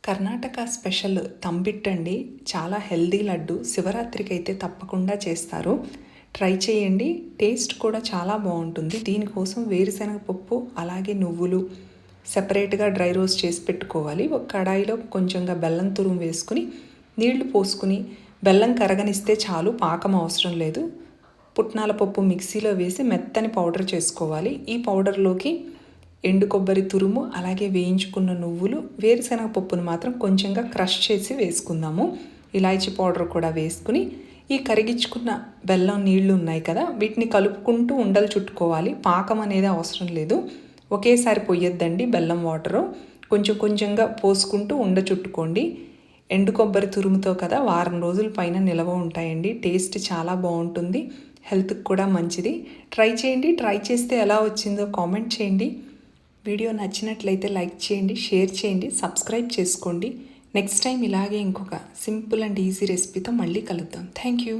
Karnataka special తంబిట్ అండి. చాలా healthy laddu. శివరాత్రికి అయితే తప్పకుండా చేస్తారు. ట్రై చేయండి. టేస్ట్ కూడా చాలా బాగుంటుంది. దీనికోసం వేరుశనగ పప్పు అలాగే నువ్వులు సెపరేట్గా డ్రై రోస్ట్ చేసి పెట్టుకోవాలి. ఒక కడాయిలో కొంచెంగా బెల్లం తురుము వేసుకుని నీళ్లు పోసుకుని బెల్లం కరగనిస్తే చాలు, పాకం అవసరం లేదు. పుట్నాల పప్పు మిక్సీలో వేసి మెత్తని పౌడర్ చేసుకోవాలి. ఈ పౌడర్లోకి ఎండు కొబ్బరి తురుము అలాగే వేయించుకున్న నువ్వులు, వేరుశనగ పప్పును మాత్రం కొంచెంగా క్రష్ చేసి వేసుకుందాము. ఇలాచీ పౌడర్ కూడా వేసుకుని ఈ కరిగించుకున్న బెల్లం నీళ్లు ఉన్నాయి కదా, వీటిని కలుపుకుంటూ ఉండలు చుట్టుకోవాలి. పాకం అనేది అవసరం లేదు. ఒకేసారి పొయ్యొద్దండి బెల్లం వాటరు. కొంచెం కొంచెంగా పోసుకుంటూ ఉండ చుట్టుకోండి. ఎండు కొబ్బరి తురుముతో కదా వారం రోజుల పైన నిలవ ఉంటాయండి. టేస్ట్ చాలా బాగుంటుంది, హెల్త్కి కూడా మంచిది. ట్రై చేయండి. ట్రై చేస్తే ఎలా వచ్చిందో కామెంట్ చేయండి. వీడియో నచ్చినట్లయితే లైక్ చేయండి, షేర్ చేయండి, సబ్స్క్రైబ్ చేసుకోండి. నెక్స్ట్ టైం ఇలాగే ఇంకొక సింపుల్ అండ్ ఈజీ రెసిపీతో మళ్ళీ కలుద్దాం. Thank you.